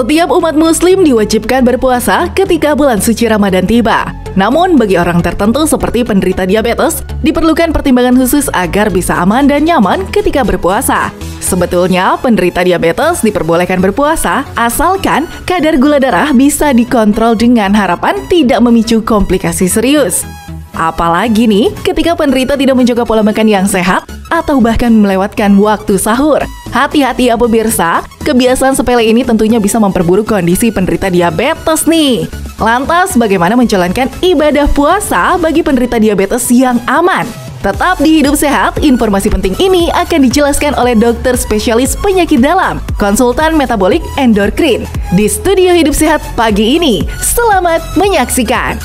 Setiap umat muslim diwajibkan berpuasa ketika bulan suci Ramadan tiba. Namun bagi orang tertentu seperti penderita diabetes, diperlukan pertimbangan khusus agar bisa aman dan nyaman ketika berpuasa. Sebetulnya penderita diabetes diperbolehkan berpuasa asalkan kadar gula darah bisa dikontrol dengan harapan tidak memicu komplikasi serius. Apalagi nih ketika penderita tidak menjaga pola makan yang sehat atau bahkan melewatkan waktu sahur. Hati-hati ya pemirsa, kebiasaan sepele ini tentunya bisa memperburuk kondisi penderita diabetes nih. Lantas bagaimana menjalankan ibadah puasa bagi penderita diabetes yang aman? Tetap di Hidup Sehat, informasi penting ini akan dijelaskan oleh dokter spesialis penyakit dalam, konsultan metabolik endokrin. Di Studio Hidup Sehat pagi ini, selamat menyaksikan.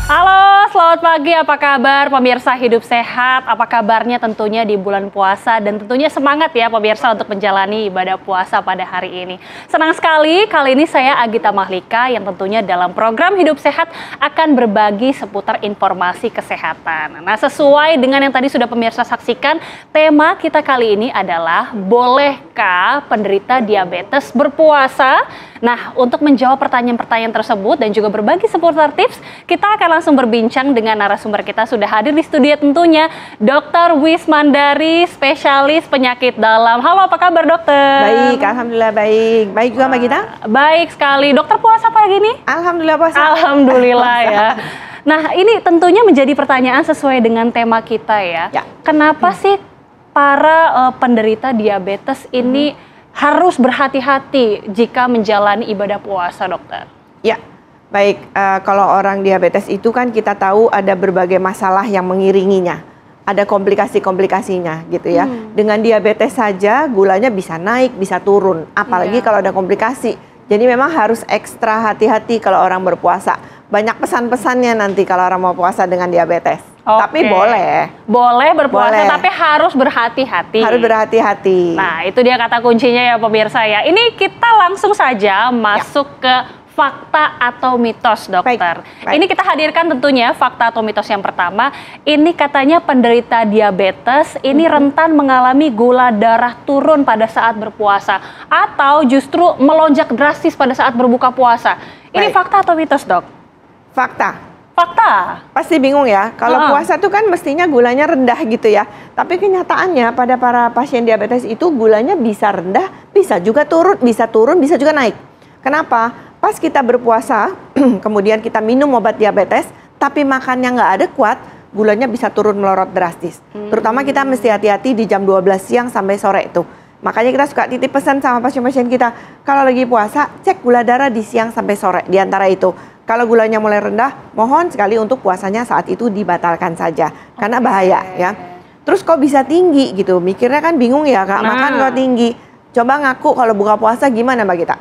Halo, selamat pagi. Apa kabar pemirsa Hidup Sehat? Apa kabarnya tentunya di bulan puasa dan tentunya semangat ya pemirsa untuk menjalani ibadah puasa pada hari ini. Senang sekali kali ini saya Agita Mahlika yang tentunya dalam program Hidup Sehat akan berbagi seputar informasi kesehatan. Nah, sesuai dengan yang tadi sudah pemirsa saksikan, tema kita kali ini adalah bolehkah penderita diabetes berpuasa? Nah, untuk menjawab pertanyaan-pertanyaan tersebut dan juga berbagi seputar tips, kita akan langsung berbincang dengan narasumber kita sudah hadir di studio tentunya, Dr. Wismandari, spesialis penyakit dalam. Halo, apa kabar dokter? Baik, alhamdulillah baik. Baik juga Mbak Gita? Baik sekali. Dokter puasa pagi ini? Alhamdulillah puasa. Alhamdulillah ya. Nah, ini tentunya menjadi pertanyaan sesuai dengan tema kita ya. Kenapa sih para penderita diabetes ini harus berhati-hati jika menjalani ibadah puasa, dokter? Ya, baik. Kalau orang diabetes itu kan kita tahu ada berbagai masalah yang mengiringinya. Ada komplikasi-komplikasinya gitu ya. Dengan diabetes saja gulanya bisa naik, bisa turun. Apalagi kalau ada komplikasi. Jadi memang harus ekstra hati-hati kalau orang berpuasa. Banyak pesan-pesannya nanti kalau orang mau puasa dengan diabetes. Tapi boleh berpuasa, tapi harus berhati-hati. Harus berhati-hati. Nah, itu dia kata kuncinya ya pemirsa ya. Ini kita langsung saja masuk ke fakta atau mitos, dokter. Baik. Ini kita hadirkan tentunya fakta atau mitos yang pertama. Ini katanya penderita diabetes ini rentan mengalami gula darah turun pada saat berpuasa atau justru melonjak drastis pada saat berbuka puasa. Ini fakta atau mitos, dok? Fakta. Fakta. Pasti bingung ya, kalau puasa tuh kan mestinya gulanya rendah gitu ya. Tapi kenyataannya pada para pasien diabetes itu gulanya bisa rendah, bisa juga turun, bisa juga naik. Kenapa? Pas kita berpuasa, kemudian kita minum obat diabetes, tapi makannya nggak adekuat, gulanya bisa turun melorot drastis. Terutama kita mesti hati-hati di jam 12 siang sampai sore itu. Makanya kita suka titip pesan sama pasien-pasien kita, kalau lagi puasa, cek gula darah di siang sampai sore, di antara itu. Kalau gulanya mulai rendah, mohon sekali untuk puasanya saat itu dibatalkan saja. Karena bahaya ya. Terus kok bisa tinggi gitu, mikirnya kan bingung ya Kak, makan kok tinggi. Coba ngaku kalau buka puasa gimana Mbak Gita?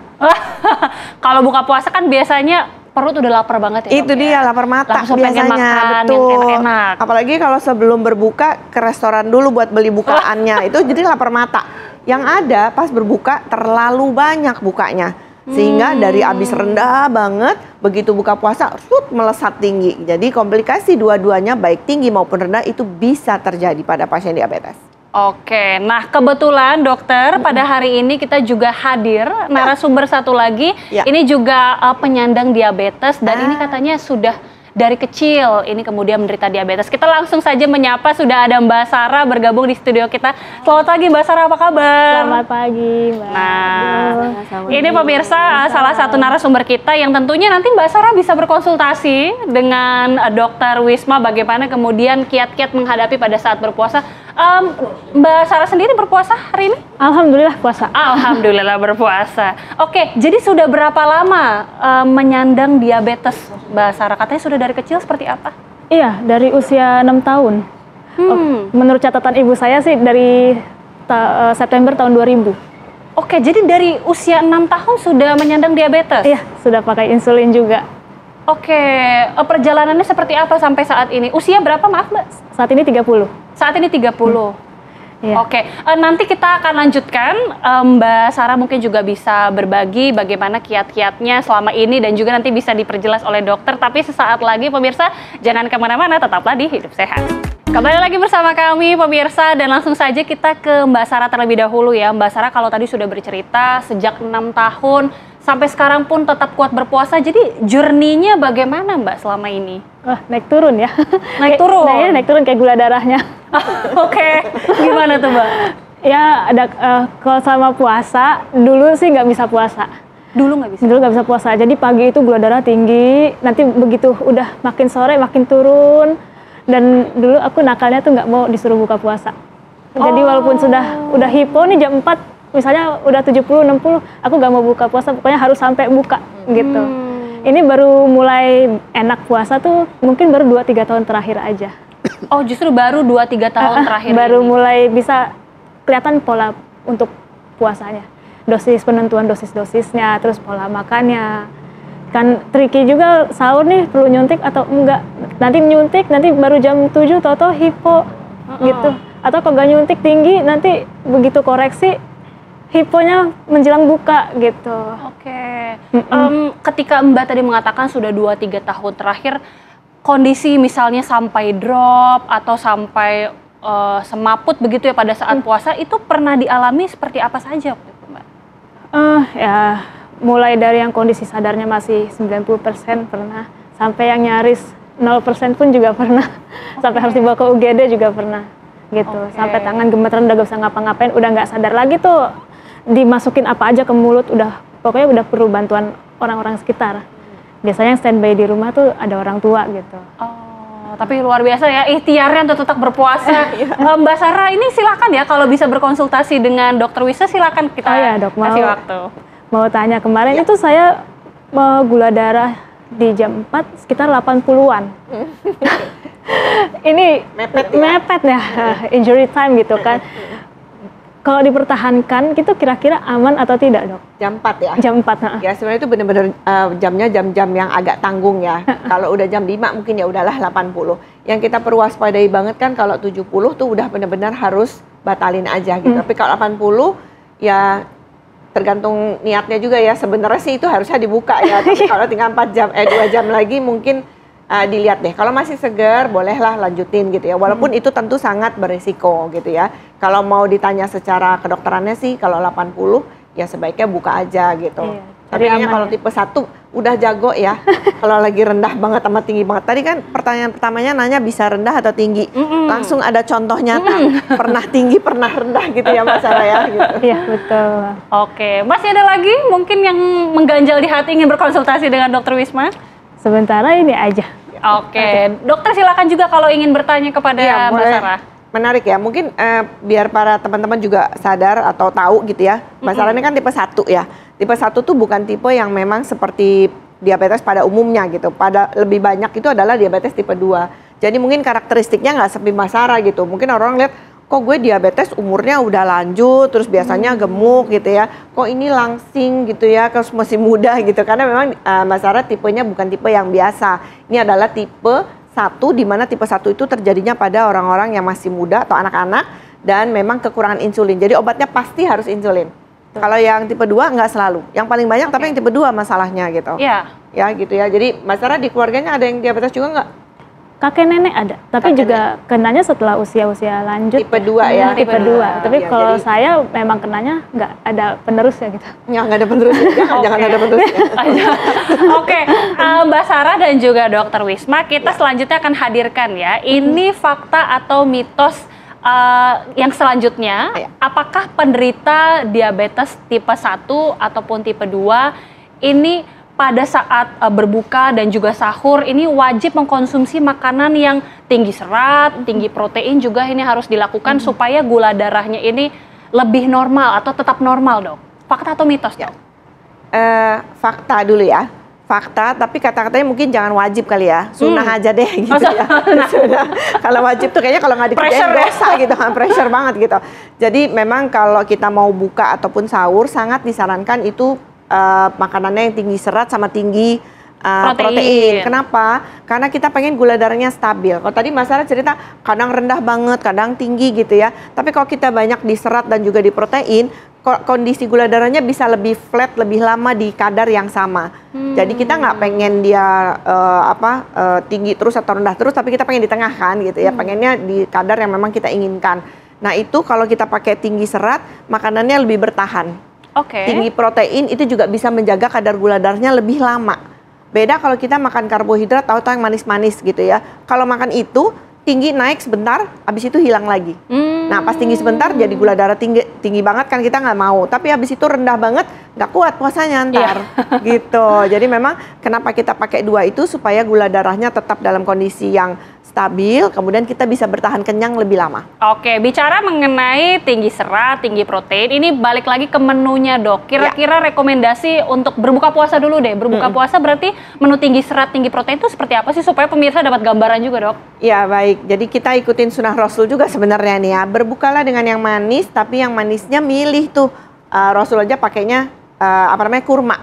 Kalau buka puasa kan biasanya perut udah lapar banget ya. Itu dia, lapar mata langsung biasanya. Makan betul. Yang enak-enak. Apalagi kalau sebelum berbuka ke restoran dulu buat beli bukaannya. Itu jadi lapar mata. Yang ada pas berbuka terlalu banyak bukanya. Sehingga dari abis rendah banget, begitu buka puasa, melesat tinggi. Jadi komplikasi dua-duanya baik tinggi maupun rendah itu bisa terjadi pada pasien diabetes. Oke, nah kebetulan dokter pada hari ini kita juga hadir narasumber satu lagi. Ini juga penyandang diabetes dan ini katanya sudah dari kecil ini kemudian menderita diabetes. Kita langsung saja menyapa, sudah ada Mbak Sarah bergabung di studio kita. Selamat pagi Mbak Sarah, apa kabar? Selamat pagi Mbak. Nah, ini pemirsa salah satu narasumber kita yang tentunya nanti Mbak Sarah bisa berkonsultasi dengan Dokter Wisma bagaimana kemudian kiat-kiat menghadapi pada saat berpuasa. Mbak Sarah sendiri berpuasa hari ini? Alhamdulillah puasa. Alhamdulillah berpuasa. Oke, jadi sudah berapa lama menyandang diabetes Mbak Sarah? Katanya sudah dari kecil seperti apa? Iya, dari usia 6 tahun. Menurut catatan ibu saya sih dari September tahun 2000. Oke, jadi dari usia 6 tahun sudah menyandang diabetes? Iya, sudah pakai insulin juga. Oke, perjalanannya seperti apa sampai saat ini? Usia berapa maaf Mbak? Saat ini 30. Saat ini 30. Iya. Oke, nanti kita akan lanjutkan. Mbak Sarah mungkin juga bisa berbagi bagaimana kiat-kiatnya selama ini dan juga nanti bisa diperjelas oleh dokter. Tapi sesaat lagi pemirsa, jangan kemana-mana, tetaplah di Hidup Sehat. Kembali lagi bersama kami pemirsa dan langsung saja kita ke Mbak Sarah terlebih dahulu ya. Mbak Sarah kalau tadi sudah bercerita sejak 6 tahun sampai sekarang pun tetap kuat berpuasa. Jadi journey-nya bagaimana Mbak selama ini? Naik turun ya. Naik turun? Naik turun kayak gula darahnya. Oke, gimana tuh Mbak? Ya ada kalau selama puasa dulu sih nggak bisa puasa. Dulu nggak bisa? Dulu nggak bisa puasa. Jadi pagi itu gula darah tinggi, nanti begitu udah makin sore makin turun. Dan dulu aku nakalnya tuh nggak mau disuruh buka puasa. Jadi walaupun udah hipo nih jam 4, misalnya udah 70-60, aku nggak mau buka puasa, pokoknya harus sampai buka gitu. Ini baru mulai enak puasa tuh mungkin baru 2-3 tahun terakhir aja. Oh justru baru 2-3 tahun terakhir baru ini. mulai bisa kelihatan pola untuk puasanya. Penentuan dosis-dosisnya, terus pola makannya. Kan tricky juga sahur nih perlu nyuntik atau enggak. Nanti nyuntik, nanti baru jam 7 tau-tau hipo gitu. Atau kalau nggak nyuntik tinggi, nanti begitu koreksi hiponya menjelang buka gitu. Oke. Ketika Mbak tadi mengatakan sudah 2-3 tahun terakhir, kondisi misalnya sampai drop atau sampai semaput begitu ya pada saat puasa, itu pernah dialami seperti apa saja waktu itu Mbak? Ya mulai dari yang kondisi sadarnya masih 90% pernah, sampai yang nyaris 0% pun juga pernah. Sampai harus dibawa ke UGD juga pernah gitu. Sampai tangan gemeteran udah gak bisa ngapa-ngapain, udah nggak sadar lagi tuh dimasukin apa aja ke mulut, pokoknya udah perlu bantuan orang-orang sekitar. Biasanya yang standby di rumah tuh ada orang tua gitu. Tapi luar biasa ya ikhtiarnya untuk tetap berpuasa. Mbak Sarah ini silakan ya kalau bisa berkonsultasi dengan Dokter Wisma, silakan kita kasih waktu. Mau tanya kemarin itu saya gula darah di jam 4 sekitar 80-an. Ini mepet ya, injury time gitu kan. Kalau dipertahankan gitu kira-kira aman atau tidak, Dok? Jam 4 ya? Jam 4, Ya sebenarnya itu benar-benar jamnya jam-jam yang agak tanggung ya. Kalau udah jam 5 mungkin ya udahlah 80. Yang kita perlu waspadai banget kan kalau 70 tuh udah benar-benar harus batalin aja gitu. Tapi kalau 80 ya tergantung niatnya juga ya. Sebenarnya sih itu harusnya dibuka ya. Tapi kalau tinggal 2 jam lagi mungkin dilihat deh. Kalau masih segar bolehlah lanjutin gitu ya. Walaupun itu tentu sangat berisiko gitu ya. Kalau mau ditanya secara kedokterannya sih kalau 80 ya sebaiknya buka aja gitu. Iya, tapi kayaknya kalau tipe 1 udah jago ya. Kalau lagi rendah banget sama tinggi banget. Tadi kan pertanyaan pertamanya nanya bisa rendah atau tinggi. Langsung ada contoh nyata. Pernah tinggi, pernah rendah gitu ya Mas Sarah ya. Gitu. Iya, betul. Oke, masih ada lagi mungkin yang mengganjal di hati ingin berkonsultasi dengan Dokter Wisma? Sementara ini aja. Oke, dokter silakan juga kalau ingin bertanya kepada Mbak Sarah. Menarik ya, mungkin biar para teman-teman juga sadar atau tahu gitu ya. Mbak Sarah ini kan tipe 1 ya. Tipe 1 tuh bukan tipe yang memang seperti diabetes pada umumnya gitu. Pada lebih banyak itu adalah diabetes tipe 2. Jadi mungkin karakteristiknya nggak seperti Mbak Sarah gitu. Mungkin orang lihat, kok gue diabetes umurnya udah lanjut, terus biasanya gemuk gitu ya. Kok ini langsing gitu ya, terus masih muda gitu. Karena memang Mbak Sarah tipenya bukan tipe yang biasa. Ini adalah tipe 1, di mana tipe 1 itu terjadinya pada orang-orang yang masih muda atau anak-anak dan memang kekurangan insulin. Jadi obatnya pasti harus insulin. Kalau yang tipe 2 nggak selalu. Yang paling banyak tapi yang tipe 2 masalahnya gitu. Iya. Ya gitu ya. Jadi Mbak Sarah di keluarganya ada yang diabetes juga nggak? Kakek nenek ada, tapi juga kenanya setelah usia-usia lanjut. Tipe 2 ya? Tipe 2. Tapi ya, kalau jadi, saya memang kenanya nggak ada penerus ya gitu. Ya nggak ada penerus. Jangan ada penerus ya. Oke, Mbak Sarah dan juga Dokter Wisma, kita selanjutnya akan hadirkan ya. Ini fakta atau mitos yang selanjutnya. Apakah penderita diabetes tipe 1 ataupun tipe 2 ini pada saat berbuka dan juga sahur ini wajib mengkonsumsi makanan yang tinggi serat, tinggi protein juga ini harus dilakukan supaya gula darahnya ini lebih normal atau tetap normal, Dok? Fakta atau mitos, Dok? Fakta dulu ya. Fakta, tapi kata-katanya mungkin jangan wajib kali ya. Sunnah aja deh gitu ya. Kalau wajib tuh kayaknya kalau nggak dikerjain dosa gitu kan, pressure banget gitu. Jadi memang kalau kita mau buka ataupun sahur sangat disarankan itu makanannya yang tinggi serat sama tinggi protein. Kenapa? Karena kita pengen gula darahnya stabil. Kalau tadi Mas Sarah cerita kadang rendah banget, kadang tinggi gitu ya. Tapi kalau kita banyak di serat dan juga di protein, kondisi gula darahnya bisa lebih flat, lebih lama di kadar yang sama. Jadi kita nggak pengen dia tinggi terus atau rendah terus, tapi kita pengen di tengah kan gitu ya, pengennya di kadar yang memang kita inginkan. Nah itu kalau kita pakai tinggi serat, makanannya lebih bertahan. Tinggi protein itu juga bisa menjaga kadar gula darahnya lebih lama. Beda kalau kita makan karbohidrat, tahu-tahu yang manis-manis gitu ya. Kalau makan itu tinggi naik sebentar, habis itu hilang lagi. Nah pas tinggi sebentar jadi gula darah tinggi banget kan kita nggak mau. Tapi habis itu rendah banget, nggak kuat puasanya ntar. Gitu. Jadi memang kenapa kita pakai dua itu supaya gula darahnya tetap dalam kondisi yang stabil, kemudian kita bisa bertahan kenyang lebih lama. Oke, bicara mengenai tinggi serat, tinggi protein, ini balik lagi ke menunya dok. Kira-kira rekomendasi untuk berbuka puasa dulu deh. Berbuka puasa berarti menu tinggi serat, tinggi protein itu seperti apa sih supaya pemirsa dapat gambaran juga dok? Ya baik, jadi kita ikutin sunnah Rasul juga sebenarnya nih ya. Berbukalah dengan yang manis, tapi yang manisnya milih tuh. Rasul aja pakainya kurma.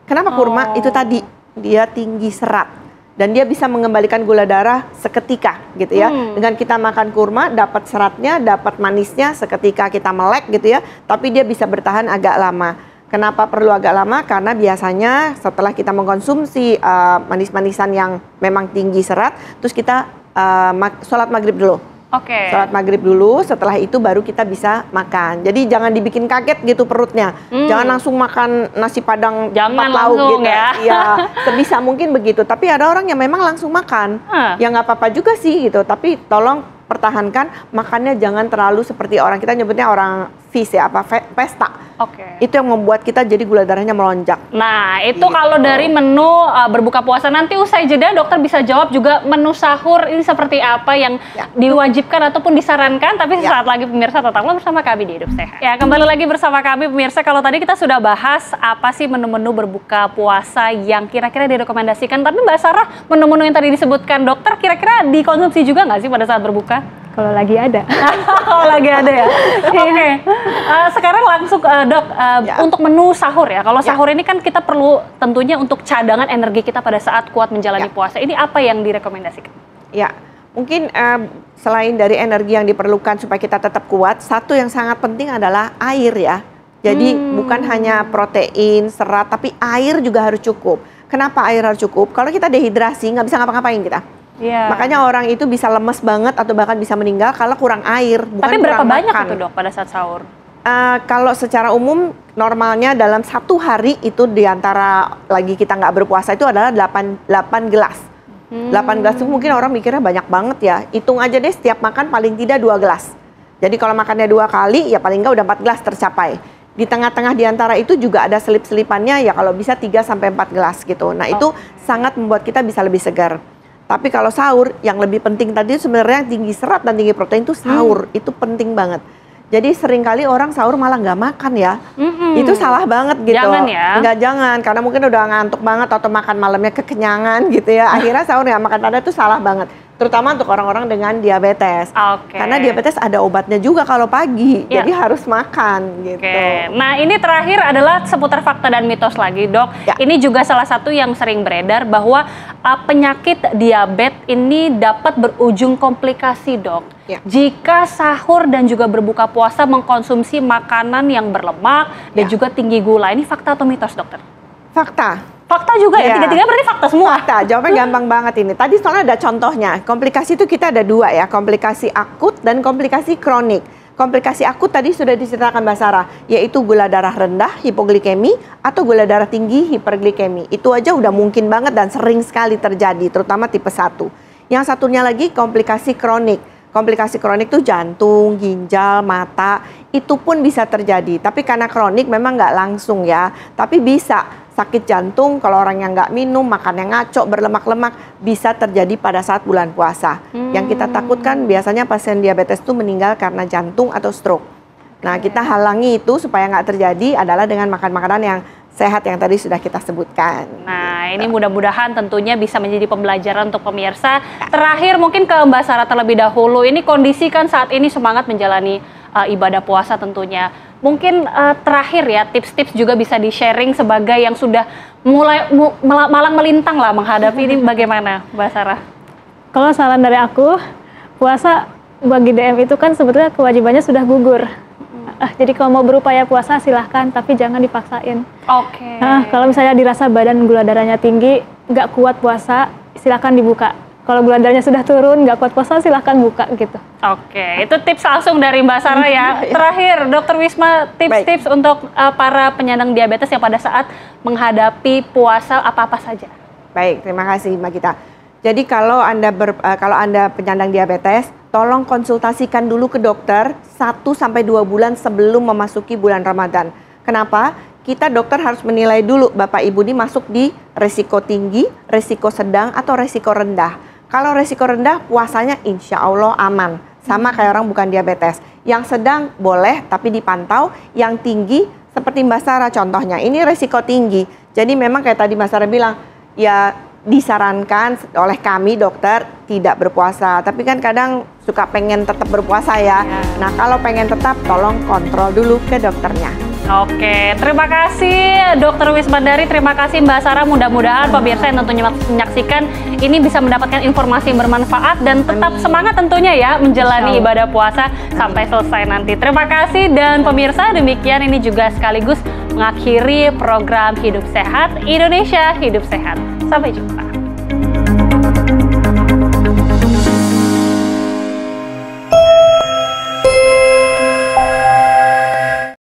Kenapa kurma? Itu tadi dia tinggi serat. Dan dia bisa mengembalikan gula darah seketika gitu ya. Dengan kita makan kurma dapat seratnya, dapat manisnya seketika kita melek gitu ya. Tapi dia bisa bertahan agak lama. Kenapa perlu agak lama? Karena biasanya setelah kita mengkonsumsi manis-manisan yang memang tinggi serat, terus kita sholat maghrib dulu. Sholat maghrib dulu, setelah itu baru kita bisa makan. Jadi jangan dibikin kaget gitu perutnya. Jangan langsung makan nasi padang 4 lauk gitu ya. Iya, sebisa mungkin begitu. Tapi ada orang yang memang langsung makan. Ya nggak apa-apa juga sih gitu. Tapi tolong pertahankan makannya jangan terlalu seperti orang kita nyebutnya orang feast ya, pesta. Itu yang membuat kita jadi gula darahnya melonjak. Nah, itu kalau dari menu berbuka puasa. Nanti usai jeda dokter bisa jawab juga menu sahur ini seperti apa yang diwajibkan ataupun disarankan. Tapi sesaat lagi pemirsa tetaplah bersama kami di Hidup Sehat. Ya, kembali lagi bersama kami pemirsa. Kalau tadi kita sudah bahas apa sih menu-menu berbuka puasa yang kira-kira direkomendasikan. Tapi Mbak Sarah, menu-menu yang tadi disebutkan dokter kira-kira dikonsumsi juga nggak sih pada saat berbuka? Kalau lagi ada. Kalau lagi ada ya. Sekarang langsung dok, untuk menu sahur ya. Kalau sahur ini kan kita perlu tentunya untuk cadangan energi kita pada saat kuat menjalani puasa. Ini apa yang direkomendasikan? Ya, mungkin selain dari energi yang diperlukan supaya kita tetap kuat, satu yang sangat penting adalah air ya. Jadi bukan hanya protein, serat, tapi air juga harus cukup. Kenapa air harus cukup? Kalau kita dehidrasi nggak bisa ngapa-ngapain kita. Makanya orang itu bisa lemes banget atau bahkan bisa meninggal kalau kurang air. Bukan tapi berapa banyak makan. itu dok pada saat sahur? Kalau secara umum normalnya dalam 1 hari itu diantara lagi kita nggak berpuasa itu adalah 8 gelas. 8 gelas itu mungkin orang mikirnya banyak banget ya. Hitung aja deh setiap makan paling tidak 2 gelas. Jadi kalau makannya 2 kali ya paling nggak udah 4 gelas tercapai. Di tengah-tengah diantara itu juga ada selip-selipannya ya kalau bisa 3-4 gelas gitu. Nah itu sangat membuat kita bisa lebih segar. Tapi kalau sahur, yang lebih penting tadi sebenarnya tinggi serat dan tinggi protein itu sahur. Itu penting banget. Jadi seringkali orang sahur malah nggak makan ya. Itu salah banget gitu. Jangan ya. Nggak jangan, karena mungkin udah ngantuk banget atau makan malamnya kekenyangan gitu ya. Akhirnya sahur nggak makan tanda itu salah banget. Terutama untuk orang-orang dengan diabetes. Karena diabetes ada obatnya juga kalau pagi. Jadi harus makan gitu. Nah ini terakhir adalah seputar fakta dan mitos lagi dok. Ini juga salah satu yang sering beredar bahwa penyakit diabetes ini dapat berujung komplikasi dok. Jika sahur dan juga berbuka puasa mengkonsumsi makanan yang berlemak dan juga tinggi gula. Ini fakta atau mitos dokter? Fakta. Fakta juga ya? Tiga-tiga berarti fakta semua? Fakta, jawabannya gampang banget ini. Tadi soalnya ada contohnya. Komplikasi itu kita ada 2 ya, komplikasi akut dan komplikasi kronik. Komplikasi akut tadi sudah diceritakan Mbak Sarah, yaitu gula darah rendah, hipoglikemi, atau gula darah tinggi, hiperglikemi. Itu aja udah mungkin banget dan sering sekali terjadi, terutama tipe 1. Yang satunya lagi komplikasi kronik. Komplikasi kronik itu jantung, ginjal, mata, itu pun bisa terjadi. Tapi karena kronik memang nggak langsung ya, tapi bisa. Sakit jantung kalau orang yang nggak minum, makan yang ngaco, berlemak-lemak, bisa terjadi pada saat bulan puasa. Yang kita takutkan biasanya pasien diabetes itu meninggal karena jantung atau stroke. Nah kita halangi itu supaya nggak terjadi adalah dengan makan makanan yang sehat yang tadi sudah kita sebutkan. Nah ini mudah-mudahan tentunya bisa menjadi pembelajaran untuk pemirsa. Terakhir mungkin ke Mbak Sarah terlebih dahulu. Ini kondisi kan saat ini semangat menjalani ibadah puasa tentunya. Mungkin terakhir ya tips-tips juga bisa di-sharing sebagai yang sudah mulai malang melintang lah menghadapi ini bagaimana Mbak Sarah? Kalau saran dari aku, puasa bagi DM itu kan sebetulnya kewajibannya sudah gugur. jadi kalau mau berupaya puasa silahkan, tapi jangan dipaksain. Oke. Kalau misalnya dirasa badan gula darahnya tinggi, nggak kuat puasa, silahkan dibuka. Kalau gula darahnya sudah turun, nggak kuat puasa, silahkan buka gitu. Oke, itu tips langsung dari Mbak Sarah ya. Terakhir, Dokter Wisma, tips-tips untuk para penyandang diabetes yang pada saat menghadapi puasa apa-apa saja. Baik, terima kasih Mbak Gita. Jadi kalau Anda penyandang diabetes, tolong konsultasikan dulu ke dokter 1-2 bulan sebelum memasuki bulan Ramadan. Kenapa? Kita dokter harus menilai dulu Bapak Ibu ini masuk di resiko tinggi, resiko sedang, atau resiko rendah. Kalau resiko rendah, puasanya insya Allah aman. Sama kayak orang bukan diabetes. Yang sedang boleh tapi dipantau, yang tinggi seperti Mbak Sarah contohnya. Ini resiko tinggi. Jadi memang kayak tadi Mbak Sarah bilang, ya disarankan oleh kami dokter tidak berpuasa, tapi kan kadang suka pengen tetap berpuasa ya. Nah kalau pengen tetap, tolong kontrol dulu ke dokternya. Oke, terima kasih Dokter Wismandari, terima kasih Mbak Sarah. Mudah-mudahan pemirsa yang tentunya menyaksikan ini bisa mendapatkan informasi yang bermanfaat dan tetap semangat tentunya ya menjalani ibadah puasa sampai selesai nanti. Terima kasih dan pemirsa, demikian ini juga sekaligus mengakhiri program Hidup Sehat Indonesia Hidup Sehat. Sampai jumpa.